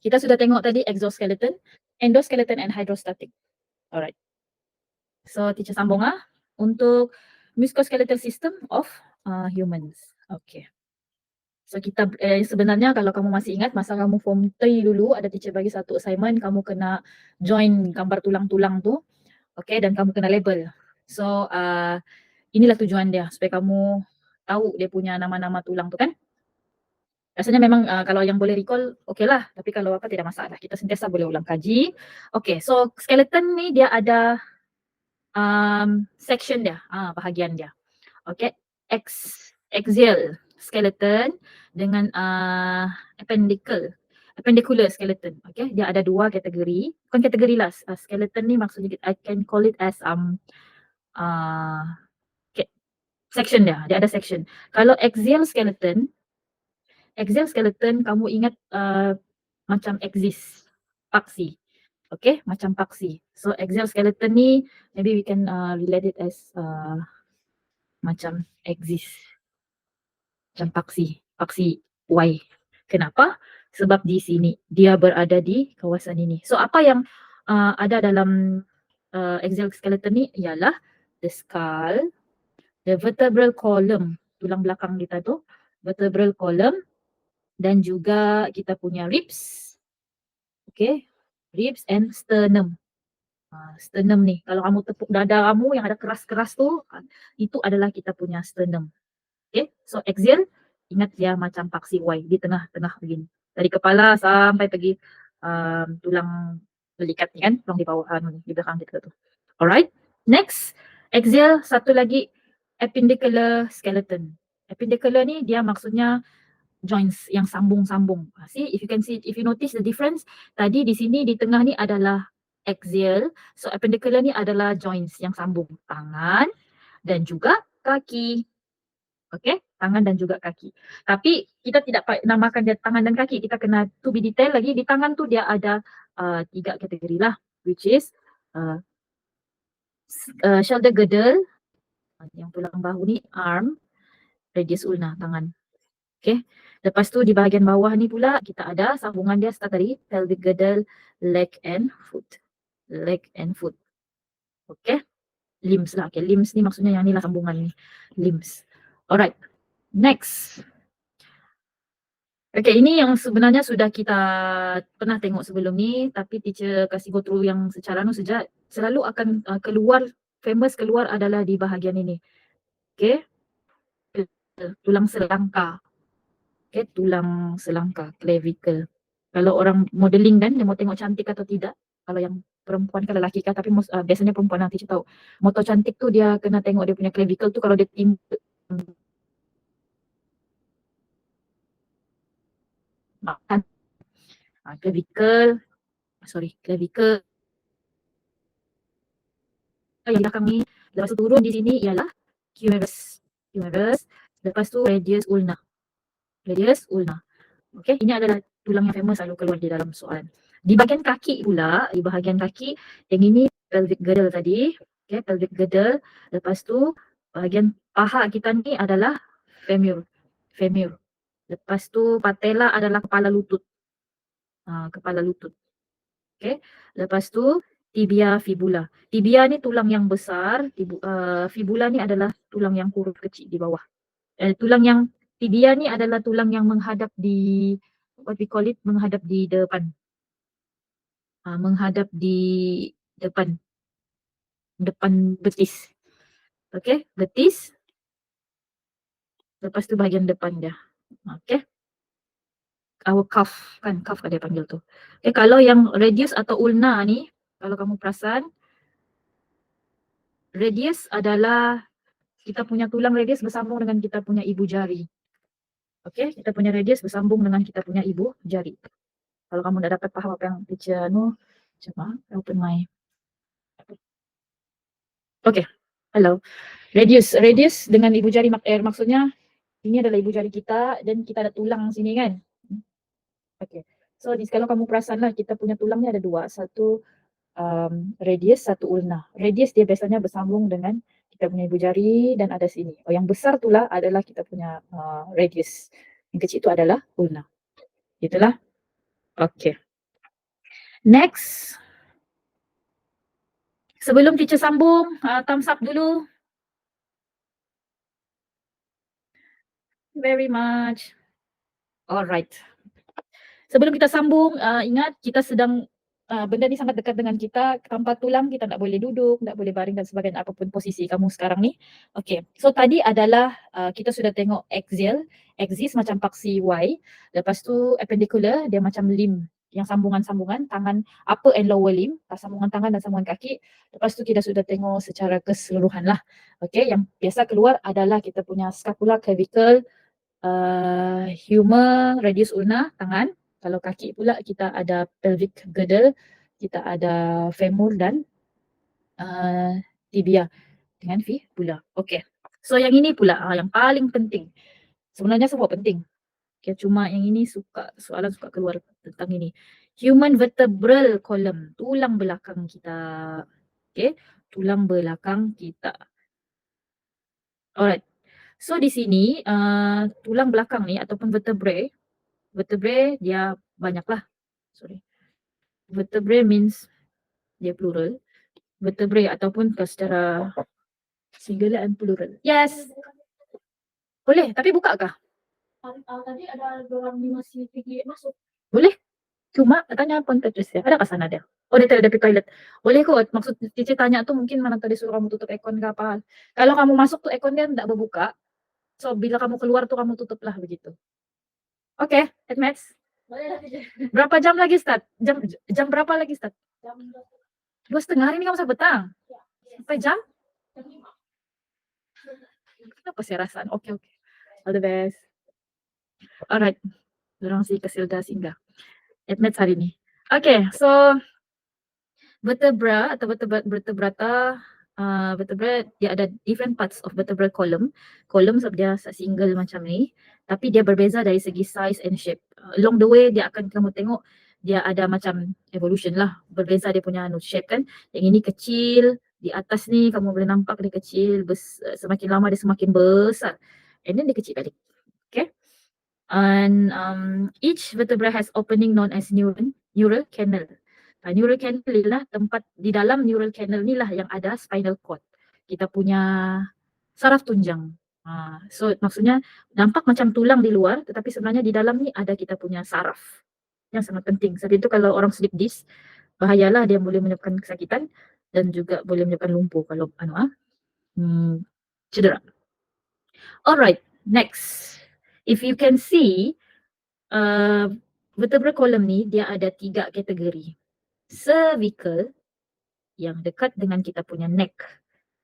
kita sudah tengok tadi exoskeleton, endoskeleton and hydrostatic. Alright. So teacher sambung untuk musculoskeletal system of humans. Okay. So kita sebenarnya kalau kamu masih ingat masa kamu form 3 dulu ada teacher bagi satu assignment, kamu kena join gambar tulang-tulang tu. Okay, dan kamu kena label. So inilah tujuan dia supaya kamu tahu dia punya nama-nama tulang tu kan. Rasanya memang kalau yang boleh recall okey lah, tapi kalau apa tidak masalah. Kita sentiasa boleh ulang kaji. Okay, so skeleton ni dia ada section dia, bahagian dia. Okay, axial skeleton dengan appendicular skeleton. Okay, dia ada dua kategori. Bukan kategori lah, skeleton ni maksudnya I can call it as section dia ada section. Kalau axial skeleton kamu ingat macam axis, paksi. Okay, macam paksi. So axial skeleton ni maybe we can relate it as macam axis, macam paksi Y. Kenapa? Sebab di sini dia berada di kawasan ini. So apa yang ada dalam axial skeleton ni ialah the skull, the vertebral column, tulang belakang kita tu, vertebral column, dan juga kita punya ribs. Okay, ribs and sternum. Sternum ni, kalau kamu tepuk dada kamu yang ada keras-keras tu, itu adalah kita punya sternum. Okay, so axial, ingat dia macam paksi Y di tengah-tengah begini. Dari kepala sampai pergi tulang belikat ni kan, tulang di bawah, di belakang kita tu. Alright, next, axial, satu lagi appendicular skeleton. Appendicular ni dia maksudnya joints yang sambung-sambung. See, if you notice the difference, tadi di sini di tengah ni adalah axial, so appendicular ni adalah joints yang sambung tangan dan juga kaki. Okay, tangan dan juga kaki. Tapi kita tidak namakan dia tangan dan kaki, kita kena to be detail lagi. Di tangan tu dia ada 3 kategori lah, which is shoulder girdle, yang tulang bahu ni, arm, radius ulna, tangan. Okay, lepas tu di bahagian bawah ni pula kita ada sambungan dia start dari pelvic girdle, leg and foot. Leg and foot. Okay, limbs lah. Okay, limbs ni maksudnya yang ni lah sambungan ni, limbs. Alright, next. Okay, ini yang sebenarnya sudah kita pernah tengok sebelum ni, tapi teacher kasih go through yang secara saja. Selalu akan famous keluar adalah di bahagian ini. Okay, tulang selangka. Okay, tulang selangka, clavicle. Kalau orang modeling dan dia mau tengok cantik atau tidak, kalau yang perempuan ke lelaki kah, tapi biasanya perempuan nanti teacher tahu. Moto cantik tu dia kena tengok dia punya clavicle tu, kalau dia makan clavicle yang belakang ni, lepas tu turun di sini ialah humerus, lepas tu radius ulna. Okay, ini adalah tulang yang famous selalu keluar di dalam soalan. Di bahagian kaki pula, di bahagian kaki yang ini pelvic girdle tadi. Okay, pelvic girdle. Lepas tu bahagian paha kita ni adalah femur. Lepas tu patella adalah kepala lutut. Okay, lepas tu tibia fibula. Tibia ni tulang yang besar, fibula ni adalah tulang yang kurus kecil di bawah. Tibia ni adalah tulang yang menghadap di, what we call it, menghadap di depan. Depan betis. Okay, betis. Lepas tu bahagian depan dia. Okay. Our cuff, kan cuff dia panggil tu. Okay, kalau yang radius atau ulna ni, kalau kamu perasan, radius adalah kita punya tulang radius bersambung dengan kita punya ibu jari. Okay, kita punya radius bersambung dengan kita punya ibu jari. Kalau kamu dah dapat faham apa yang teacher coba open my. Okay, hello. Radius dengan ibu jari maksudnya ini adalah ibu jari kita dan kita ada tulang sini kan. Okay, so kalau kamu perasan lah, kita punya tulang ni ada dua, satu radius, satu ulna. Radius dia biasanya bersambung dengan kita punya ibu jari dan ada sini. Yang besar itulah adalah kita punya radius. Yang kecil itu adalah ulna. Itulah. Okay. Next. Sebelum teacher sambung, thumbs up dulu. Very much. Alright. Sebelum kita sambung, ingat kita sedang benda ni sangat dekat dengan kita. Tanpa tulang kita tak boleh duduk, tak boleh baring dan sebagainya, apapun posisi kamu sekarang ni. Okay, so tadi adalah kita sudah tengok axial, axis macam paksi Y. Lepas tu appendicular, dia macam limb yang sambungan-sambungan tangan upper and lower limb, sambungan tangan dan sambungan kaki. Lepas tu kita sudah tengok secara keseluruhan lah. Okay, yang biasa keluar adalah kita punya scapula, clavicle, humor, radius ulna, tangan. Kalau kaki pula kita ada pelvic girdle, kita ada femur dan tibia dengan fibula. Okay. So yang ini pula yang paling penting. Sebenarnya semua penting. Okay, cuma yang ini soalan suka keluar tentang ini. Human vertebral column, tulang belakang kita. Okay, tulang belakang kita. Alright. So di sini tulang belakang ni ataupun vertebrae dia banyak lah. Sorry. Vertebrae means dia plural. Vertebrae ataupun secara singular and plural. Yes. Boleh, tapi buka kah? Tadi ada orang ni masih pergi masuk. Boleh. Cuma tanya pun Tetris ya. Ada ke sana dia? Oh, dia tidak ada pergi toilet. Boleh kot. Maksud Cici tanya tu mungkin mana tadi suruh kamu tutup aircon ke apa. Kalau kamu masuk tu aircon dia tidak berbuka. So bila kamu keluar tu kamu tutup lah begitu. Oke, Max. Berapa jam lagi start? Jam berapa lagi start? Jam 2:30 hari ini kamu sampai petang? Sampai jam? Kenapa saya rasa? Oke. All the best. Alright. Dorong si Kesilda singgah. Admit hari ini. Okay, so vertebra atau vertebrata vertebrate dia ada different parts of vertebral column. Column sebab dia single macam ni, tapi dia berbeza dari segi size and shape. Along the way dia akan kamu tengok dia ada macam evolution lah. Berbeza dia punya shape kan. Yang ini kecil, di atas ni kamu boleh nampak dia kecil, semakin lama dia semakin besar. And then dia kecil balik. Okay. And each vertebra has opening known as neural canal. Neural canal adalah tempat di dalam neural canal ni lah yang ada spinal cord. Kita punya saraf tunjang. So maksudnya nampak macam tulang di luar tetapi sebenarnya di dalam ni ada kita punya saraf. Yang sangat penting. Sebab itu kalau orang slip disc, bahayalah dia boleh menyebabkan kesakitan dan juga boleh menyebabkan lumpuh kalau cedera. Alright, next. If you can see, vertebral column ni dia ada 3 kategori. Cervical yang dekat dengan kita punya neck.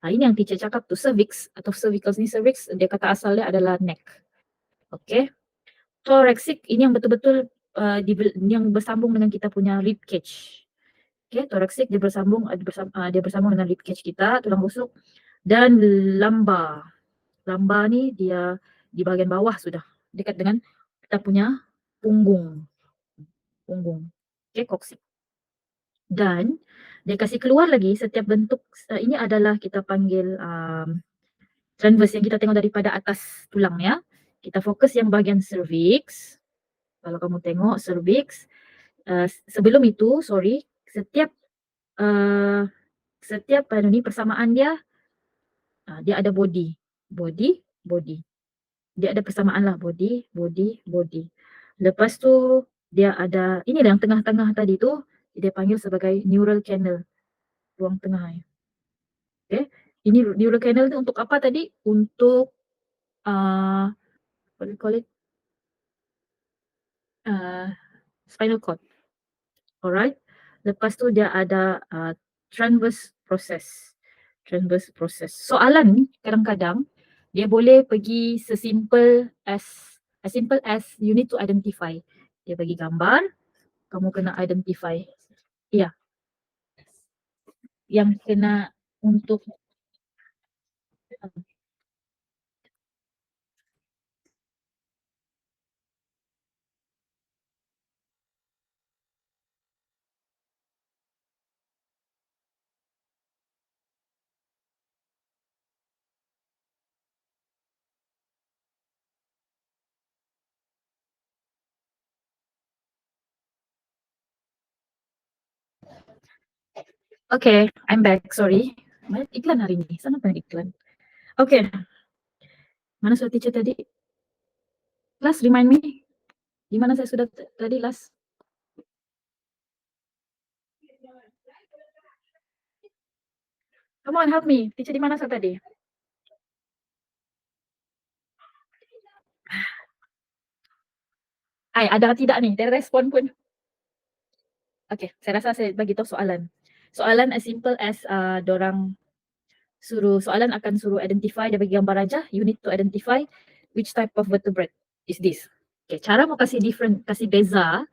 Ini yang teacher cakap tu cervix atau cervicals ni, cervix dia kata asalnya adalah neck. Okay. Thoracic ini yang betul-betul yang bersambung dengan kita punya rib cage. Okay, thoracic dia bersambung dengan rib cage kita, tulang rusuk. Dan lumbar. Lumbar ni dia di bahagian bawah sudah, dekat dengan kita punya punggung. Okay, coccyx. Dan dia kasih keluar lagi setiap bentuk ini adalah kita panggil transverse yang kita tengok daripada atas tulang ya. Kita fokus yang bahagian cervix. Kalau kamu tengok cervix, sebelum itu setiap persamaan dia ada body. Dia ada persamaan lah body. Lepas tu dia ada ini yang tengah-tengah tadi tu dia panggil sebagai neural canal, ruang tengah. Okay, ini neural canal tu untuk apa tadi? Untuk what do you call it? Spinal cord. Alright. Lepas tu dia ada transverse process. Soalan kadang-kadang dia boleh pergi simple as you need to identify. Dia bagi gambar, kamu kena identify. Ya. Yang kena untuk Okay, I'm back. Sorry. Banyak iklan hari ini. Sangat banyak iklan. Okay. Mana sudah teacher tadi? Last, remind me. Di mana saya sudah tadi last? Come on, help me. Teacher di mana saya tadi? Ay, ada tidak nih? Dari respon pun. Okay, saya rasa saya bagi tahu soalan. Soalan as simple as dorang soalan akan suruh identify, dia bagi gambar aja. You need to identify which type of vertebrate is this. Okay, cara mau kasih beza,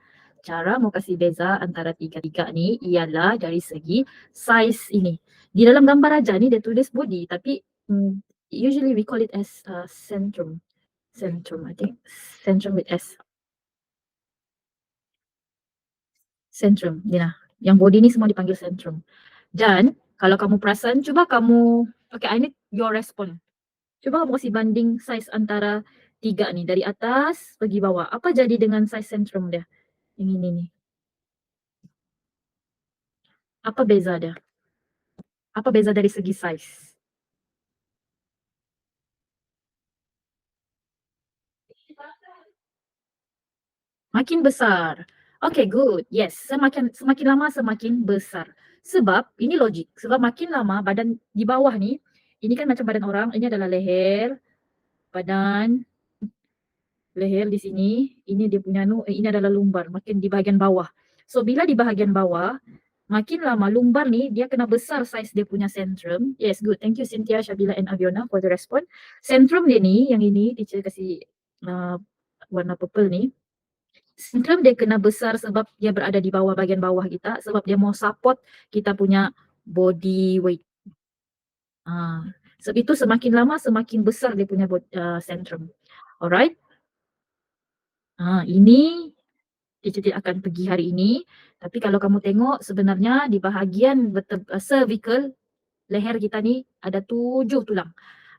cara mau kasih beza antara tiga-tiga ni ialah dari segi size ini. Di dalam gambar aja ni dia tulis body, tapi usually we call it as centrum. Centrum, I think. Centrum with S. Centrum, Dina. Yang body ni semua dipanggil centrum. Dan kalau kamu perasan, cuba kamu, okay, I need your response. Cuba kamu kasih banding size antara tiga ni, dari atas pergi bawah. Apa jadi dengan size centrum dia? Yang ini ni. Apa beza dia? Apa beza dari segi size? Makin besar. Okay, good. Yes, semakin lama semakin besar. Sebab ini logik. Sebab makin lama badan di bawah ni, ini kan macam badan orang, ini adalah leher, badan, leher di sini, ini dia punya ini adalah lumbar, makin di bahagian bawah. So bila di bahagian bawah, makin lama lumbar ni dia kena besar size dia punya centrum. Yes, good. Thank you Cynthia, Shabila and Aviona for the response. Centrum dia ni, yang ini teacher kasih warna purple ni. Centrum dia kena besar sebab dia berada di bawah, bahagian bawah kita, sebab dia mau support kita punya body weight. Sebab itu semakin lama semakin besar dia punya centrum. Alright. Ini teacher tidak akan pergi hari ini. Tapi kalau kamu tengok sebenarnya di bahagian cervical leher kita ni ada 7 tulang.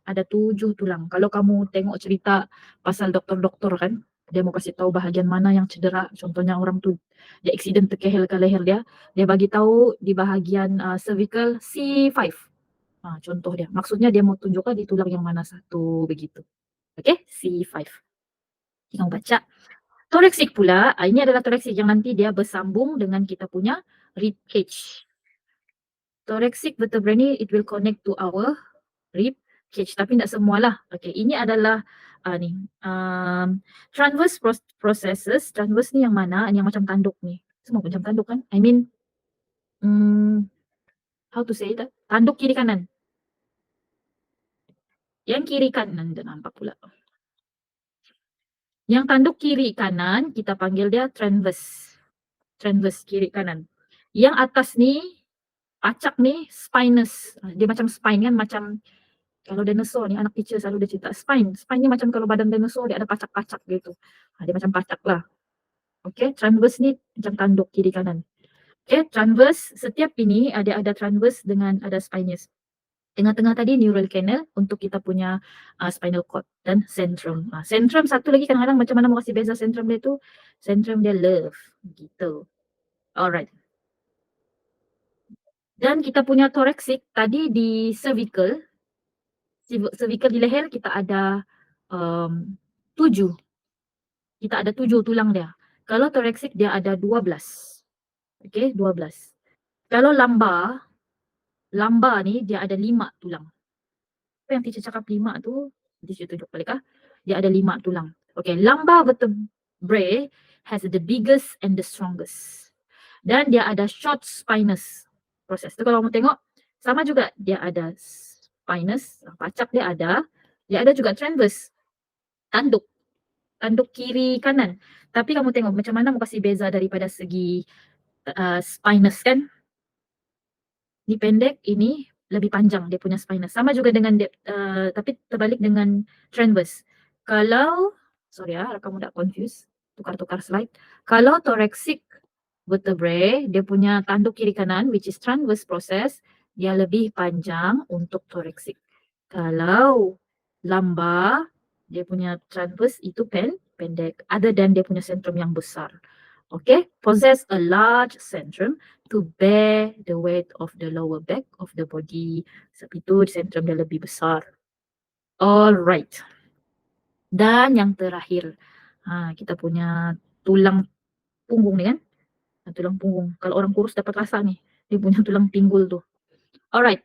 Ada 7 tulang. Kalau kamu tengok cerita pasal doktor-doktor kan, dia mau kasih tahu bahagian mana yang cedera. Contohnya orang tu dia accident terkehel ke leher dia bagi tahu di bahagian cervical C5. Contoh dia. Maksudnya dia mau tunjukkan di tulang yang mana satu begitu. Okay, C5. Kamu baca. Thoracic pula, ini adalah thoracic yang nanti dia bersambung dengan kita punya rib cage. Thoracic vertebrae ni it will connect to our rib cage, tapi tidak semualah. Okay, ini adalah transverse processes. Transverse ni yang mana? Yang macam tanduk ni. Semua macam tanduk kan? I mean, how to say that? Tanduk kiri kanan. Yang kiri kanan, dah nampak pula. Yang tanduk kiri kanan, kita panggil dia transverse. Transverse kiri kanan. Yang atas ni, pacak ni spinous. Dia macam spine kan, macam kalau dinosaur ni, anak teacher selalu dia cerita spine. Spine ni macam kalau badan dinosaur dia ada pacak-pacak gitu. Dia macam pacak lah. Okay, transverse ni macam tanduk kiri kanan. Okay, transverse, setiap ini ada transverse dengan ada spinous. Tengah-tengah tadi neural canal untuk kita punya spinal cord dan centrum. Centrum satu lagi kadang-kadang macam mana mau kasih beza centrum dia tu? Centrum dia love gitu. Alright. Dan kita punya thoracic tadi di cervical di leher kita ada 7. Kita ada 7 tulang dia. Kalau thoracic dia ada 12. Okay, 12. Kalau lumbar ni dia ada 5 tulang. Apa yang teacher cakap 5 tu, teacher tunjuk balik dia ada 5 tulang. Okay, lumbar vertebrae has the biggest and the strongest. Dan dia ada short spinous process. Tu kalau kamu tengok, sama juga dia ada spinous, pacak dia ada juga transverse, tanduk kiri kanan. Tapi kamu tengok macam mana mau kasih beza daripada segi spinous kan? Ni pendek, ini lebih panjang dia punya spinous. Sama juga dengan tapi terbalik dengan transverse. Kalau, sorry kamu tak confuse, tukar-tukar slide. Kalau thoracic vertebrae, dia punya tanduk kiri kanan, which is transverse process, dia lebih panjang untuk thoracic. Kalau lumbar, dia punya transverse itu pendek, other than dia punya centrum yang besar. Okay, possess a large centrum to bear the weight of the lower back of the body. Sebab itu centrum dia lebih besar. Alright. Dan yang terakhir, kita punya tulang punggung ni kan. Tulang punggung. Kalau orang kurus dapat rasa ni, dia punya tulang pinggul tu. Alright.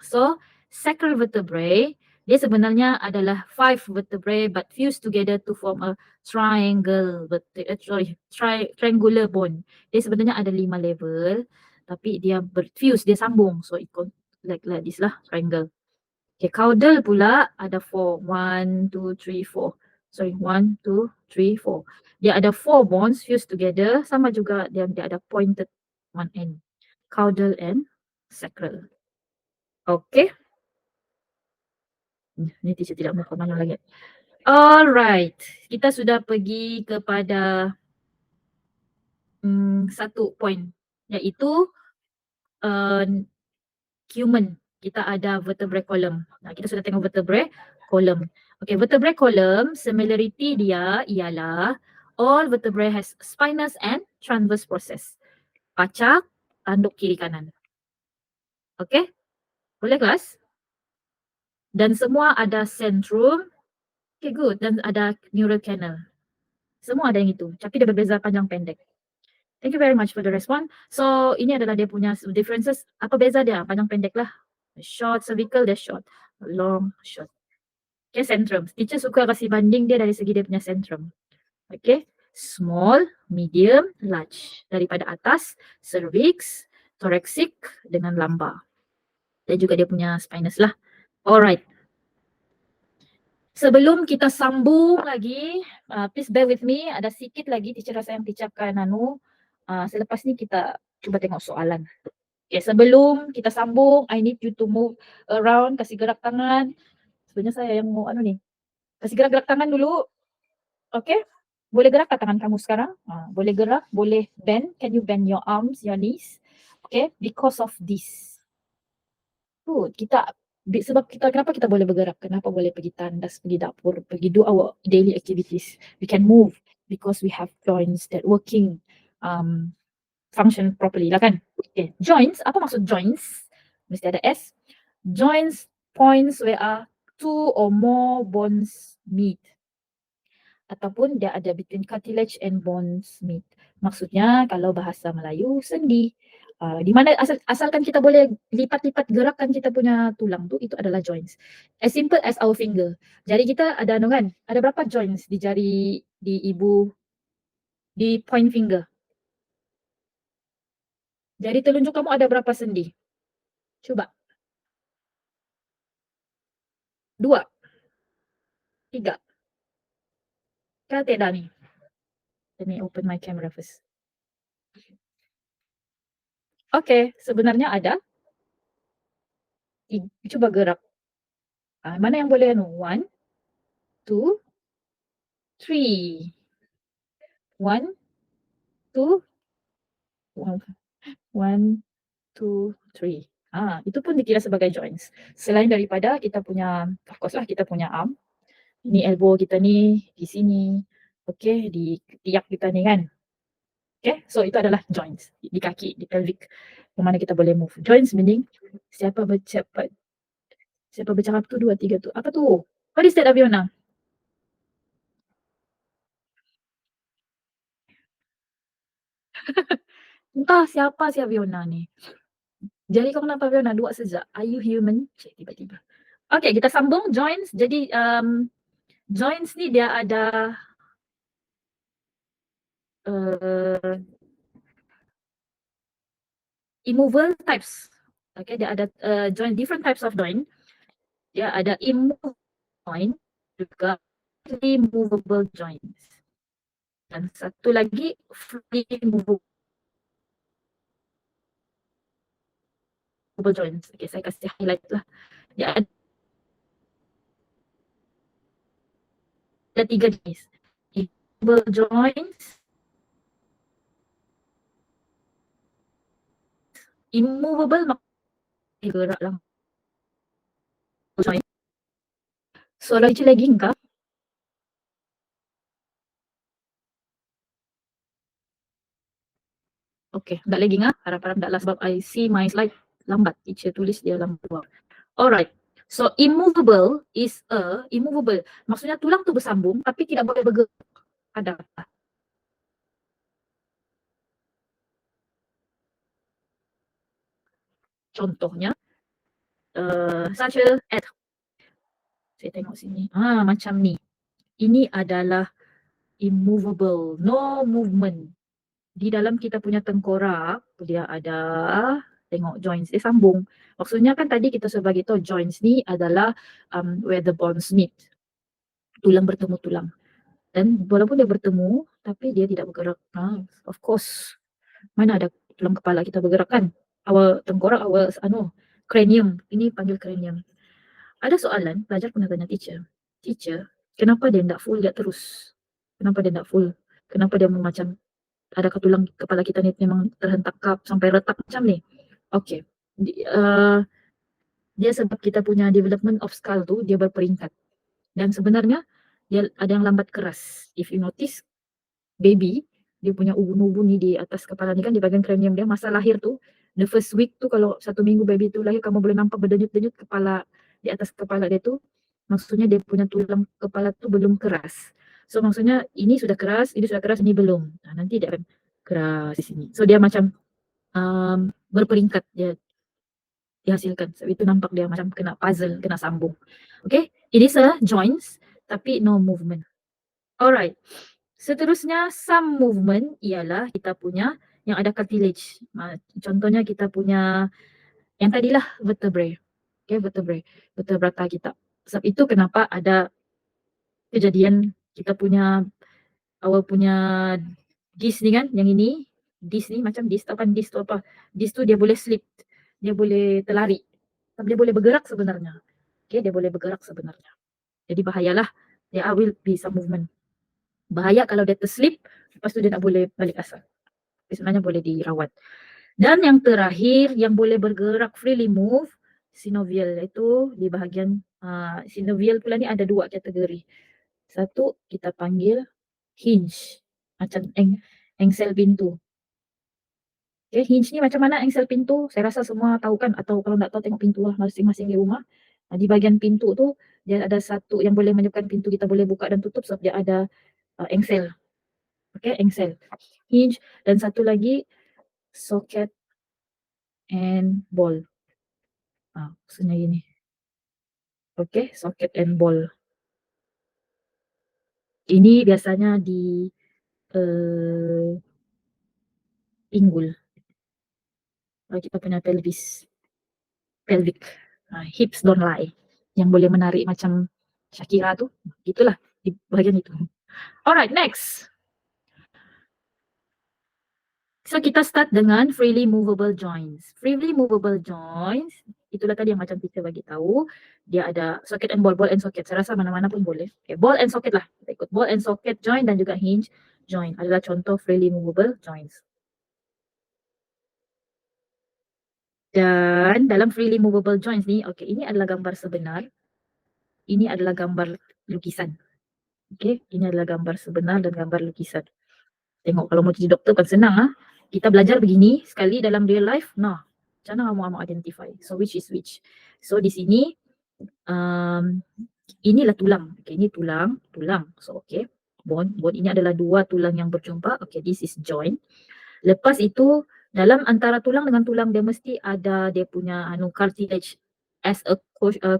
So, sacral vertebrae, dia sebenarnya adalah 5 vertebrae but fused together to form a triangular bone. Dia sebenarnya ada 5 level tapi dia berfuse, dia sambung. So it like this lah, triangle. Okay, caudal pula ada 4. 1, 2, 3, 4. Sorry, 1, 2, 3, 4. Dia ada 4 bones fused together, sama juga dia ada pointed one end. Caudal and sacral. Okay. Ni teacher tidak mau kemana lagi. Alright. Kita sudah pergi kepada satu point, iaitu human. Kita ada vertebrae column. Kita sudah tengok vertebrae column. Okay, vertebrae column, similarity dia ialah all vertebrae has spinous and transverse process. Pacak, tanduk kiri kanan. Okay, boleh kelas? Dan semua ada centrum. Okay, good. Dan ada neural canal. Semua ada yang itu. Tapi dia berbeza panjang pendek. Thank you very much for the response. So, ini adalah dia punya differences. Apa beza dia? Panjang pendek lah. Short cervical, dia short. Long, short. Okay, centrum. Teacher suka kasih banding dia dari segi dia punya centrum. Okay. Small, medium, large. Daripada atas, cervix, thoracic dengan lumbar. Dan juga dia punya spinous lah. Alright. Sebelum kita sambung lagi, please bear with me. Ada sikit lagi teacher rasa yang teacher akan selepas ni kita cuba tengok soalan. Okay, sebelum kita sambung, I need you to move around, kasih gerak tangan. Sebenarnya saya yang mau ni. Kasih gerak-gerak tangan dulu. Okay? Boleh gerak tak tangan kamu sekarang? Boleh gerak, boleh bend. Can you bend your arms, your knees? Okay? Because of this. Good. Sebab kenapa kita boleh bergerak? Kenapa boleh pergi tandas, pergi dapur, pergi do our daily activities? We can move because we have joints that working function properly lah kan? Okay. Joints, apa maksud joints? Mesti ada S. Joints points where are 2 or more bones meet. Ataupun dia ada between cartilage and bones meet. Maksudnya kalau bahasa Melayu, sendi. Di mana asalkan kita boleh lipat-lipat gerakan kita punya tulang tu, itu adalah joints. As simple as our finger. Jari kita ada kan? Ada berapa joints di jari di ibu, di point finger? Jari telunjuk kamu ada berapa sendi? Coba. 2. 3. Kan tidak ni? Let me open my camera first. Okay, sebenarnya ada. Coba gerak. Mana yang boleh 1, 2, 3. 1, 2, 1, 2, 3. Itu pun dikira sebagai joints. Selain daripada kita punya, of course lah, kita punya arm. Ini elbow kita ni, di sini. Okay, di tiak kita ni kan. Okay, so itu adalah joints. Di kaki, di pelvic. Yang mana kita boleh move. Joints meaning, siapa bercakap tu, 2, 3 tu. Apa tu? What is that, Abiona? Entah siapa si Abiona ni. Jadi kau kenapa Abiona? 2 sejak. Are you human? Cik, tiba-tiba. Okay, kita sambung joints. Jadi joints ni dia ada immovable types. Okay, dia ada joint, different types of joint. Dia ada immovable joint, juga free movable joints. Dan satu lagi free movable joints. Okay, saya kasih highlight lah. Dia ada 3 jenis. Immovable joints, immovable gerak lah. Joint. Suara lagi enggak? Okay, tak lagging ah. Harap-harap taklah sebab I see my slide lambat. Teacher tulis dia lambat. Alright. So immovable is immovable. Maksudnya tulang tu bersambung tapi tidak boleh bergerak. Ada apa? Contohnya such as saya tengok sini. Macam ni. Ini adalah immovable, no movement. Di dalam kita punya tengkorak dia ada tengok joints dia sambung. Maksudnya kan tadi kita sudah bagi tahu joints ni adalah where the bones meet. Tulang bertemu tulang. Dan walaupun dia bertemu tapi dia tidak bergerak. Of course. Mana ada tulang kepala kita bergerak kan? Our tengkorak, our cranium. Ini panggil cranium. Ada soalan, pelajar pernah tanya teacher. Teacher, kenapa dia tidak full dia terus? Kenapa dia tidak full? Kenapa dia macam adakah tulang kepala kita ni memang terhentak kap sampai retak macam ni? Okay. Dia sebab kita punya development of skull tu dia berperingkat. Dan sebenarnya dia ada yang lambat keras. If you notice, baby dia punya ubun-ubun ni di atas kepala ni kan, di bahagian cranium dia masa lahir tu, the first week tu kalau 1 minggu baby tu lahir kamu boleh nampak berdenyut-denyut kepala di atas kepala dia tu, maksudnya dia punya tulang kepala tu belum keras. So maksudnya ini sudah keras, ini belum. Nanti dia akan keras di sini. So dia macam berperingkat dia dihasilkan. Sebab itu nampak dia macam kena puzzle, kena sambung. Okay, it is a joints tapi no movement. Alright. Seterusnya some movement ialah kita punya yang ada cartilage. Contohnya kita punya yang tadilah vertebrae. Okay, vertebrata kita. Sebab itu kenapa ada kejadian kita punya awal punya disc ni kan, yang ini disc ni macam disc tu kan, disc tu apa? Disc tu dia boleh slip, dia boleh terlari. Dia boleh bergerak sebenarnya. Okay, dia boleh bergerak sebenarnya. Jadi bahayalah, there will be some movement. Bahaya kalau dia terslip, lepas tu dia tak boleh balik asal. Sebenarnya boleh dirawat. Dan yang terakhir yang boleh bergerak freely move, synovial, itu di bahagian synovial pula ni ada 2 kategori. Satu kita panggil hinge, macam engsel pintu. Okay, hinge ni macam mana engsel pintu? Saya rasa semua tahu kan, atau kalau tak tahu tengok pintu lah masing-masing di rumah. Di bahagian pintu tu dia ada satu yang boleh menyebabkan pintu kita boleh buka dan tutup sebab dia ada engsel. Okay, engsel, hinge, dan satu lagi socket and ball. Maksudnya ini. Okay, socket and ball. Ini biasanya di pinggul. Kita punya pelvis, pelvic, hips don't lie, yang boleh menarik macam Shakira tu, gitulah di bahagian itu. Alright, next. So kita start dengan freely movable joints. Freely movable joints, itulah tadi yang macam kita bagi tahu, dia ada socket and ball, ball and socket. Saya rasa mana-mana pun boleh. Okay, ball and socket lah. Kita ikut ball and socket joint dan juga hinge joint adalah contoh freely movable joints. Dan dalam freely movable joints ni, okay, ini adalah gambar sebenar. Ini adalah gambar lukisan. Okay, ini adalah gambar sebenar dan gambar lukisan. Tengok kalau mau jadi doktor kan senang. Kita belajar begini sekali dalam real life. Nah, macam mana kamu identify? So which is which? So di sini inilah tulang. Okay, ini tulang. So okay, bone. Ini adalah 2 tulang yang berjumpa. Okay, this is joint. Lepas itu dalam antara tulang dengan tulang dia mesti ada dia punya cartilage as a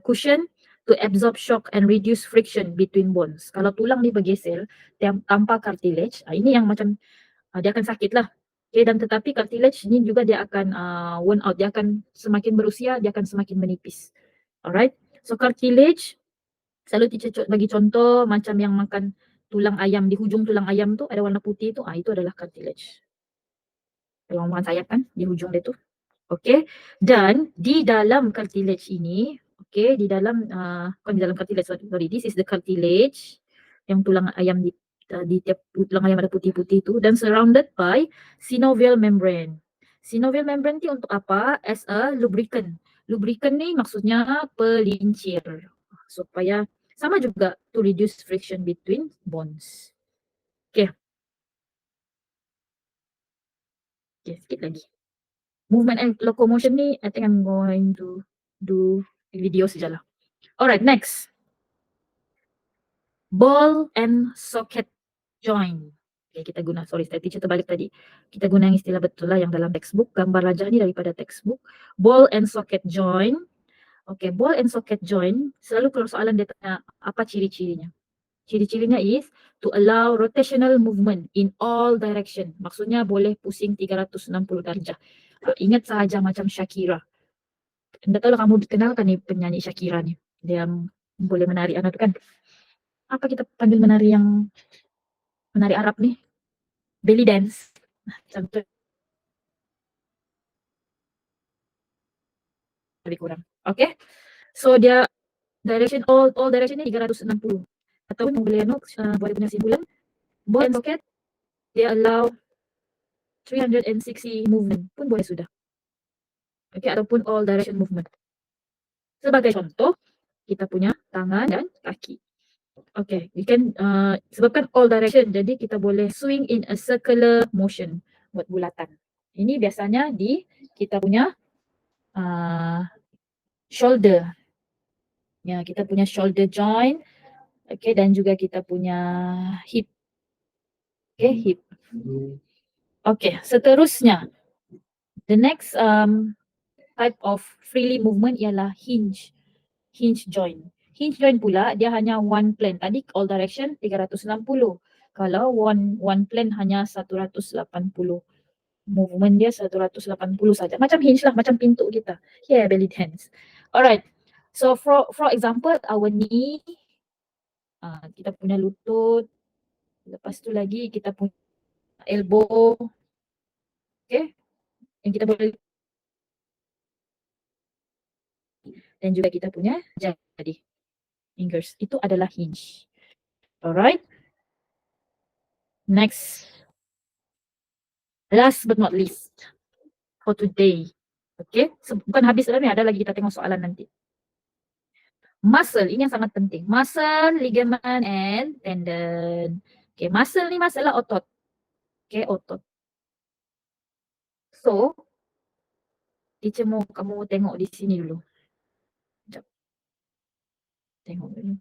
cushion to absorb shock and reduce friction between bones. Kalau tulang ni bergeser tanpa cartilage, ini yang macam dia akan sakit lah. Okay, dan tetapi cartilage ni juga dia akan worn out, dia akan semakin berusia, dia akan semakin menipis. Alright, so cartilage selalu teacher bagi contoh macam yang makan tulang ayam, di hujung tulang ayam tu ada warna putih tu, itu adalah cartilage. Kalau makan sayap kan di hujung dia tu. Okay, dan di dalam cartilage ini, okay, di dalam bukan di dalam cartilage, sorry, this is the cartilage yang tulang ayam di tiap tulang ayam ada putih-putih tu, dan surrounded by synovial membrane. Synovial membrane ni untuk apa? As a lubricant. Lubricant ni maksudnya pelincir supaya sama juga to reduce friction between bones. Okay. Okay, sikit lagi. Movement and locomotion ni, I think I'm going to do video sajalah. Alright, next. Ball and socket joint. Okay, kita guna, sorry, teacher terbalik tadi. Kita guna yang istilah betul lah yang dalam textbook. Gambar rajah ni daripada textbook. Ball and socket joint. Okay, ball and socket joint. Selalu kalau soalan dia tanya apa ciri-cirinya. Ciri-cirinya is to allow rotational movement in all direction. Maksudnya boleh pusing 360 darjah. Ingat sahaja macam Shakira. Tidak tahu lah kamu kenal kan ni penyanyi Shakira ni. Dia yang boleh menari anak tu kan. Apa kita panggil menari yang menari Arab ni? Belly dance. Macam tu. Lebih kurang. Okay. So dia direction all direction ni 360. Atau boleh boleh punya simpulan. Ball and socket dia allow 360 movement pun boleh sudah. Okay, ataupun all direction movement. Sebagai contoh, kita punya tangan dan kaki. Okay, we can sebabkan all direction, jadi kita boleh swing in a circular motion, buat bulatan. Ini biasanya di kita punya shoulder. Ya, kita punya shoulder joint. Okay, dan juga kita punya hip. Okay, hip. Okay, seterusnya, the next type of freely movement ialah hinge joint. Hinge joint pula dia hanya one plane. Tadi all direction 360. Kalau one plane hanya 180. Movement dia 180 saja. Macam hinge lah, macam pintu kita. Here belly dance. Alright. So for example our knee, kita punya lutut. Lepas tu lagi kita punya elbow. Okay. Yang kita boleh, dan juga kita punya jari. Fingers. Itu adalah hinge. Alright. Next. Last but not least. For today. Okay. So, bukan habis ni, ada lagi kita tengok soalan nanti. Muscle. Ini yang sangat penting. Muscle, ligament, and tendon. Okay. Muscle ni masalah otot. Okay. Otot. So, teacher mau kamu tengok di sini dulu. Sekejap. Tengok dulu.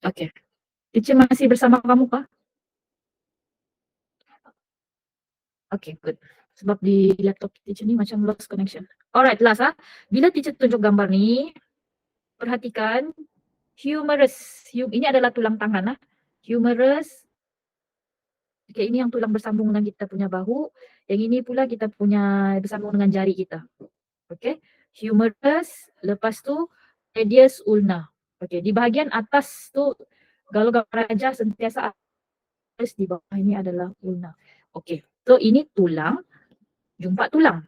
Okay. Teacher masih bersama kamu kah? Okay, good. Sebab di laptop teacher ni macam lost connection. Alright, last bila teacher tunjuk gambar ni, perhatikan humerus. Ini adalah tulang tangan Humerus. Okay, ini yang tulang bersambung dengan kita punya bahu. Yang ini pula kita punya bersambung dengan jari kita. Okay, humerus. Lepas tu radius ulna. Okay, di bahagian atas tu kalau gambar rajah sentiasa atas, di bawah ini adalah ulna. Okay, so ini tulang jumpa tulang.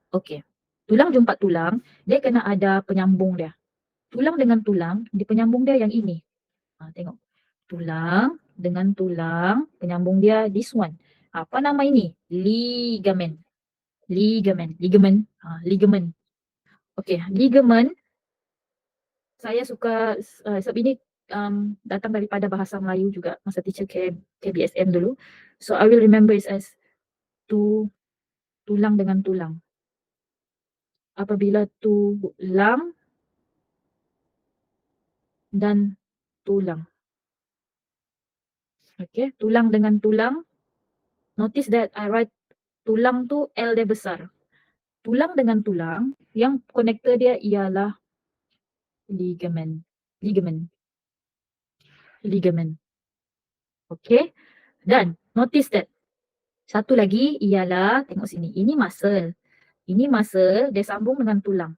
Okay, tulang jumpa tulang, dia kena ada penyambung dia. Tulang dengan tulang, di penyambung dia yang ini. Tengok. Tulang dengan tulang, penyambung dia this one. Apa nama ini? Ligament. Ligament. Ligament. Okay, ligament. Saya suka, sebab ini datang daripada bahasa Melayu juga, masa teacher KBSM dulu. So I will remember it as tulang dengan tulang. Apabila tulang dan tulang. Okay, tulang dengan tulang. Notice that I write tulang tu L dia besar. Tulang dengan tulang, yang konektor dia ialah ligament. Ligament. Okay. Dan notice that satu lagi ialah, tengok sini, ini muscle. Ini muscle, dia sambung dengan tulang.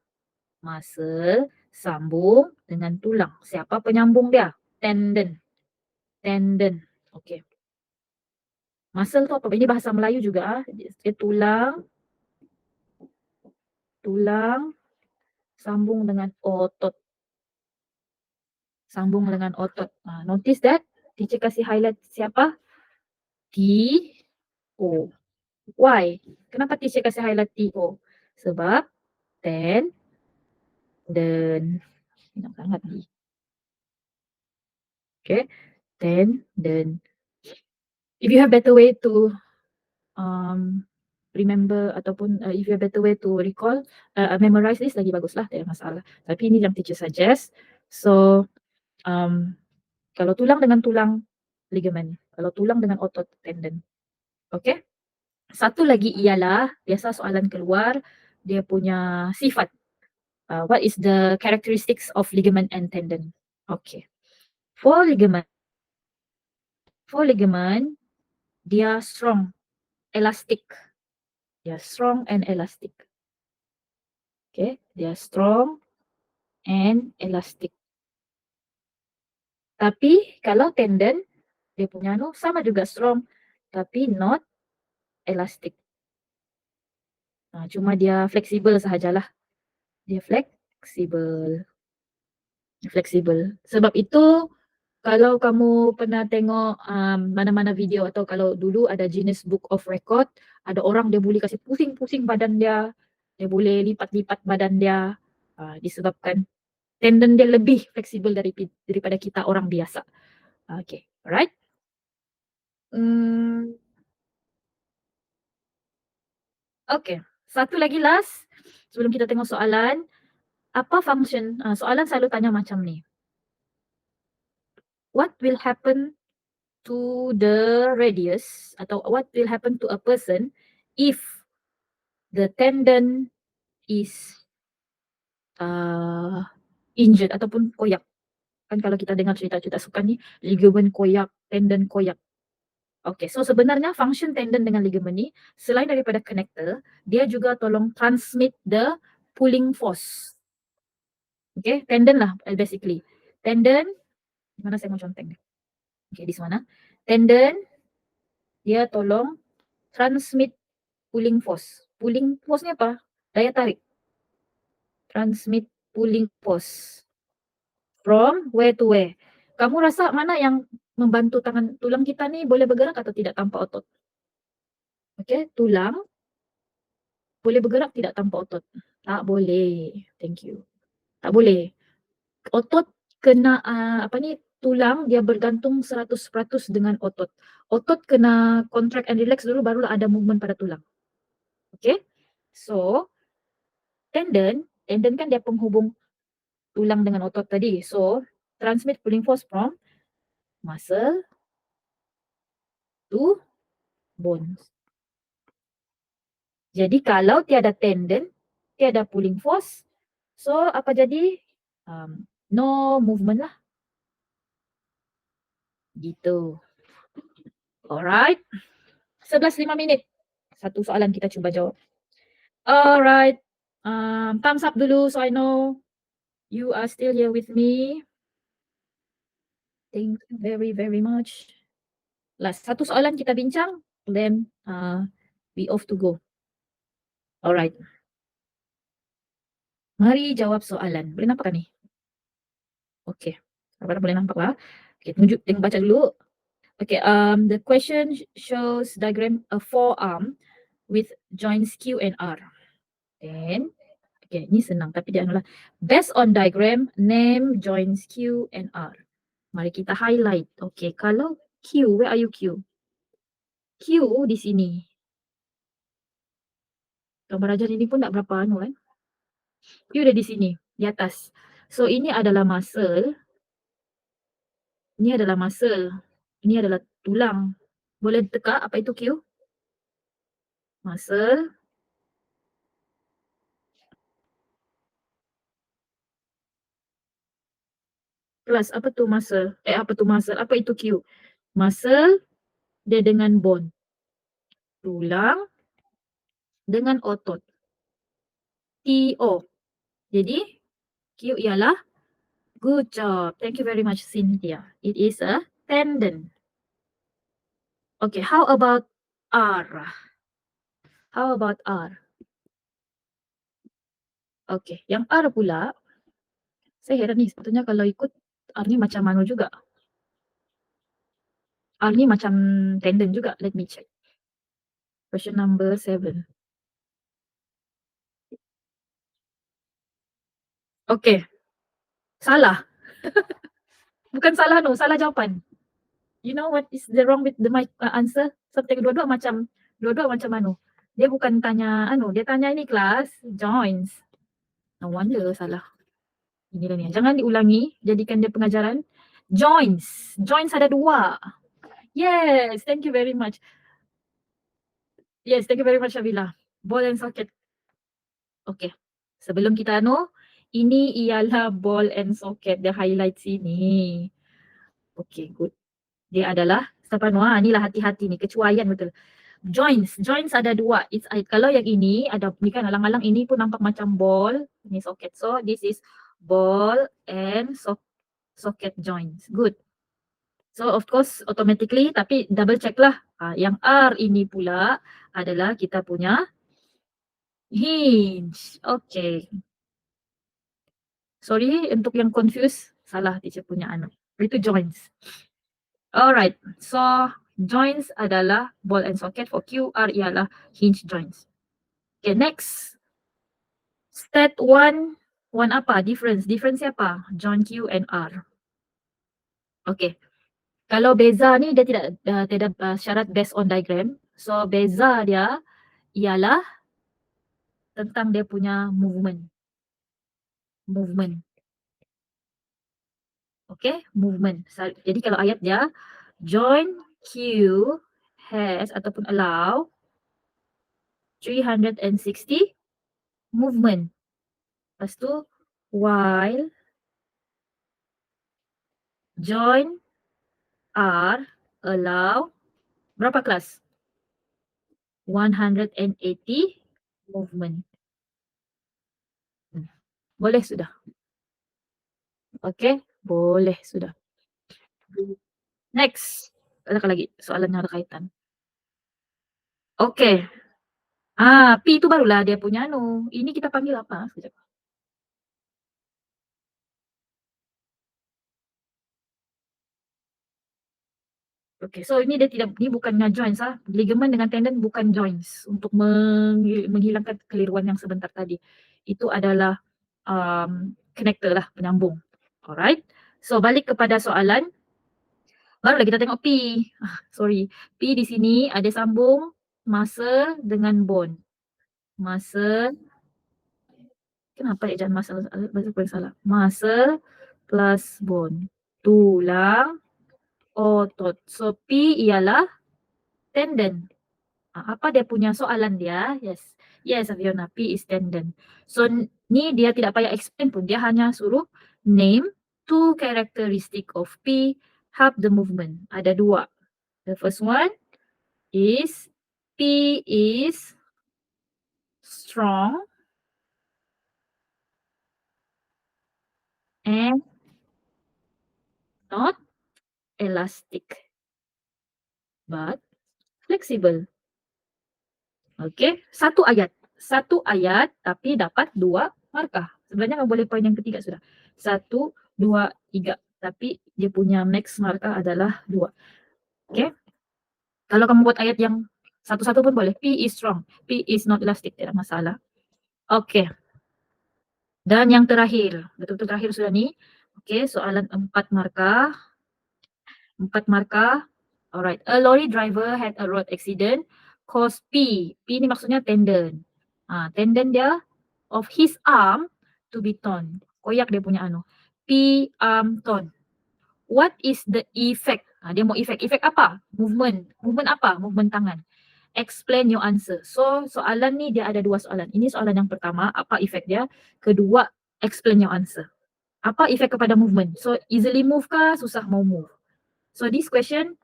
Muscle sambung dengan tulang. Siapa penyambung dia? Tendon. Tendon. Okay. Muscle tu apa? Ini bahasa Melayu juga. Dia tulang. Tulang sambung dengan otot. Sambung dengan otot. Notice that? Teacher kasih highlight siapa? T-O. Why? Kenapa teacher kasih highlight TO? Sebab tendon. Nak sangat ni. Okay, tendon. If you have better way to remember ataupun if you have better way to recall, memorize this lagi baguslah, tak ada masalah. Tapi ini yang teacher suggest. So kalau tulang dengan tulang, ligament. Kalau tulang dengan otot, tendon. Okay. Satu lagi ialah biasa soalan keluar dia punya sifat. What is the characteristics of ligament and tendon? Okay. For ligament, dia strong, elastic. Dia strong and elastic. Okay, dia strong and elastic. Tapi kalau tendon, dia punya sama juga strong, tapi not elastic. Cuma dia fleksibel sahajalah. Dia fleksibel. Sebab itu kalau kamu pernah tengok mana-mana video atau kalau dulu ada Guinness Book of Record, ada orang dia boleh kasih pusing-pusing badan dia boleh lipat-lipat badan dia, disebabkan tendon dia lebih fleksibel daripada kita orang biasa. Okay, alright. Okay, satu lagi last sebelum kita tengok soalan. Apa function, soalan selalu tanya macam ni. What will happen to the radius atau what will happen to a person if the tendon is injured ataupun koyak. Kan kalau kita dengar cerita-cerita sukan ni, ligament koyak, tendon koyak. Okay, so sebenarnya function tendon dengan ligament ni, selain daripada connector, dia juga tolong transmit the pulling force. Okay, tendon lah basically. Tendon, mana saya mau conteng ni? Okay, di mana? Tendon, dia tolong transmit pulling force. Pulling force ni apa? Daya tarik. Transmit pulling force. From where to where? Kamu rasa mana yang membantu tulang kita ni boleh bergerak atau tidak tanpa otot? Okay, tulang boleh bergerak tidak tanpa otot? Tak boleh. Thank you. Tak boleh. Otot kena tulang dia bergantung 100% dengan otot. Otot kena contract and relax dulu barulah ada movement pada tulang. Okay. So tendon kan dia penghubung tulang dengan otot tadi. So transmit pulling force from muscle to bones. Jadi kalau tiada tendon, tiada pulling force, so apa jadi? No movement lah. Gitu. Alright. 11:05 minit. Satu soalan kita cuba jawab. Alright. Thumbs up dulu so I know you are still here with me. Thank you very, very much. Last satu soalan kita bincang, then we off to go. Alright. Mari jawab soalan. Boleh nampak kan ni? Okay. Apa boleh nampak lah. Okay, tunjuk, tengok baca dulu. Okay, the question shows diagram a forearm with joints Q and R. Then, okay, ni senang tapi dia adalah based on diagram, name joints Q and R. Mari kita highlight. Okay, kalau Q, where are you Q? Q di sini. Gambar ajar ini pun tak berapa kan. Q ada di sini, di atas. So ini adalah muscle. Ini adalah muscle. Ini adalah tulang. Boleh teka apa itu Q? Muscle. Plus apa tu muscle? Apa tu muscle? Apa itu Q? Muscle dia dengan bone. Tulang dengan otot. TO. Jadi Q ialah good job. Thank you very much Cynthia. It is a tendon. Okay, how about R? How about R? Okay, yang R pula, saya heran ni, sebetulnya kalau ikut R ni macam mana juga. R ni macam tendon juga, let me check. Question number 7. Okay. Salah. Bukan salah no, salah jawapan. You know what is the wrong with the my answer? So tengok dua-dua macam anu. Dia bukan tanya anu, dia tanya ini kelas joins. No wonder salah. Inilah ni. Jangan diulangi, jadikan dia pengajaran. Joins. Joins ada 2. Yes, thank you very much. Yes, thank you very much Shabila. Ball and socket. Okay. Sebelum kita anu, ini ialah ball and socket. Dia highlight sini. Okay, good. Dia adalah siapa Noah, inilah hati-hati ni, kecuaian betul. Joints, joints ada 2. It's kalau yang ini ada ni kan alang-alang ini pun nampak macam ball, ini socket. So this is ball and socket joints. Good. So of course automatically tapi double check lah. Yang R ini pula adalah kita punya hinge. Okay. Sorry untuk yang confused, salah teacher punya anu. Itu joints. Alright. So joints adalah ball and socket, for QR ialah hinge joints. Okay, next. Stat 1. 1 apa? Difference. Difference apa? Join Q and R. Okay. Kalau beza ni dia tidak syarat based on diagram. So beza dia ialah tentang dia punya movement. Movement. Okay, movement. Jadi kalau ayat dia join Q has ataupun allow 360 movement. Lepas tu while join R allow berapa kelas? 180 movement. Boleh sudah. Okay, boleh sudah. Next. Ada lagi soalan yang ada kaitan. Okay. P itu barulah dia punya anu. Ini kita panggil apa? Sekejap. Okay, so ini dia tidak, ini bukannya joints ah. Ligament dengan tendon bukan joints untuk menghilangkan keliruan yang sebentar tadi. Itu adalah connector lah, penyambung. Alright. So balik kepada soalan. Barulah kita tengok P. Sorry. P di sini ada sambung muscle dengan bone. Muscle. Kenapa dia jangan muscle? Bahasa salah. Muscle plus bone. Tulang otot. So P ialah tendon. Apa dia punya soalan dia? Yes. Yes, Aviona. P is tendon. So ni dia tidak payah explain pun. Dia hanya suruh name 2 characteristic of P, help the movement. Ada 2. The first one is P is strong and not elastic but flexible. Okay, satu ayat tapi dapat 2 markah. Sebenarnya kamu boleh poin yang ketiga sudah. 1, 2, 3. Tapi dia punya max markah adalah 2. Okay. Kalau kamu buat ayat yang satu-satu pun boleh. P is strong. P is not elastic. Tidak masalah. Okay. Dan yang terakhir. Betul-betul terakhir sudah ni. Okay. Soalan 4 markah. 4 markah. Alright. A lorry driver had a road accident. Cause P. P ni maksudnya tendon. Tendon dia of his arm to be torn. Koyak dia punya anu. P arm torn. What is the effect? Dia mau effect. Effect apa? Movement. Movement apa? Movement tangan. Explain your answer. So soalan ni dia ada 2 soalan. Ini soalan yang pertama, apa effect dia? Kedua, explain your answer. Apa effect kepada movement? So easily move kah? Susah mau move? So this question,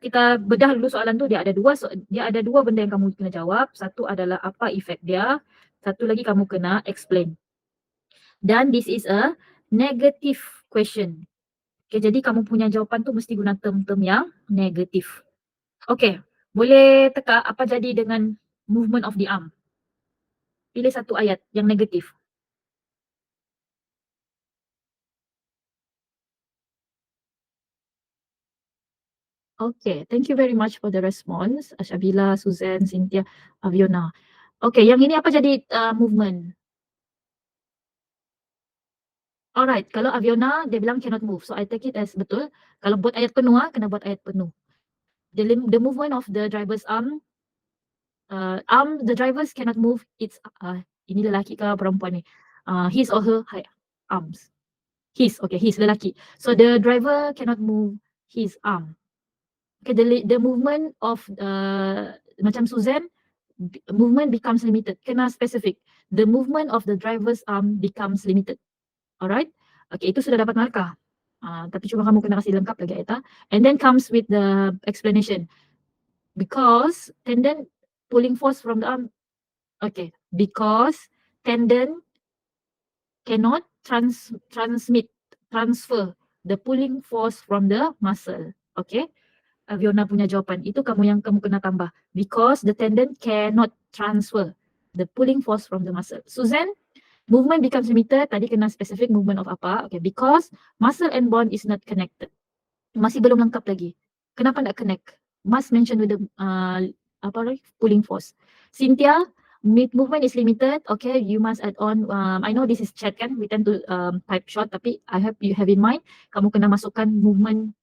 kita bedah dulu soalan tu, dia ada 2 benda yang kamu kena jawab. Satu adalah apa effect dia. Satu lagi kamu kena explain. Dan this is a negative question. Okay, jadi kamu punya jawapan tu mesti guna term-term yang negatif. Okay, boleh teka apa jadi dengan movement of the arm? Pilih satu ayat yang negatif. Okay, thank you very much for the response, Shabila, Suzanne, Cynthia, Aviona. Okay, yang ini apa jadi movement? Alright, kalau Aviona dia bilang cannot move, so I take it as betul. Kalau buat ayat penuh, kena buat ayat penuh. The movement of the driver's arm, the drivers cannot move its ini lelaki ke perempuan ni? His or her arms. His, okay, his lelaki. So the driver cannot move his arm. Okay, the movement of macam Suzanne, movement becomes limited. Kena specific. The movement of the driver's arm becomes limited. Alright? Okay, itu sudah dapat markah. Tapi cuma kamu kena kasih lengkap lagi Aita. And then comes with the explanation. Because tendon pulling force from the arm. Okay, because tendon cannot transfer the pulling force from the muscle. Okay, Aviona punya jawapan. Itu kamu kena tambah. Because the tendon cannot transfer the pulling force from the muscle. Suzanne, movement becomes limited. Tadi kena specific movement of apa? Okay, because muscle and bone is not connected. Masih belum lengkap lagi. Kenapa tak connect? Must mention with the pulling force. Cynthia, movement is limited. Okay, you must add on. I know this is chat kan. We tend to type short, tapi I hope you have in mind. Kamu kena masukkan movement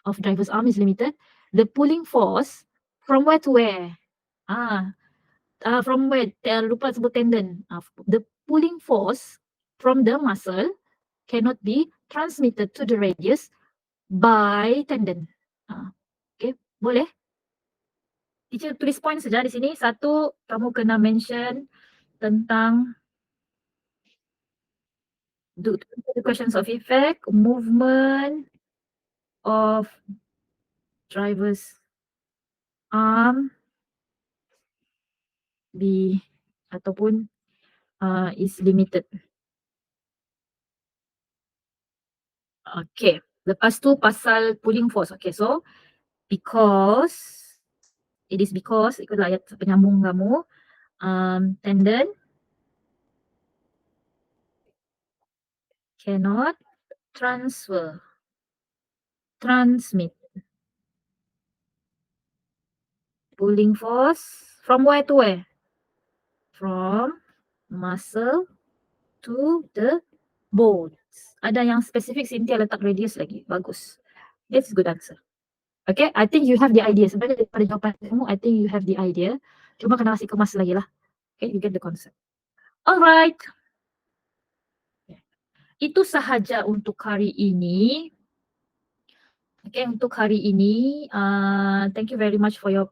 of driver's arm is limited. The pulling force from where to where? From where? Lupa sebut tendon. The pulling force from the muscle cannot be transmitted to the radius by tendon. Okay, boleh? Teacher tulis point saja di sini. Satu, kamu kena mention tentang the questions of effect, movement of driver's arm ataupun is limited. Okay, lepas tu pasal pulling force. Okay, so because ikutlah ayat penyambung kamu, tendon cannot transmit pulling force from where to where? From muscle to the bones. Ada yang spesifik, Cynthia letak radius lagi. Bagus. That's a good answer. Okay, I think you have the idea. Sebenarnya daripada jawapan kamu, I think you have the idea. Cuma kena kasih kemas lagi lah. Okay, you get the concept. Alright. Itu sahaja untuk hari ini. Okay, untuk hari ini, thank you very much for your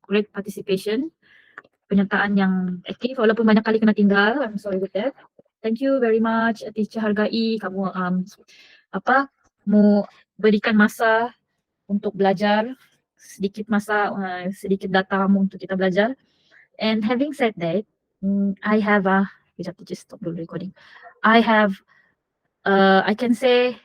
great participation. Penyertaan yang aktif, walaupun banyak kali kena tinggal. I'm sorry with that. Thank you very much, Teacher Hargai. Kamu mau berikan masa untuk belajar, sedikit masa, sedikit data kamu untuk kita belajar. And having said that, I have kejap, just stop the recording. I can say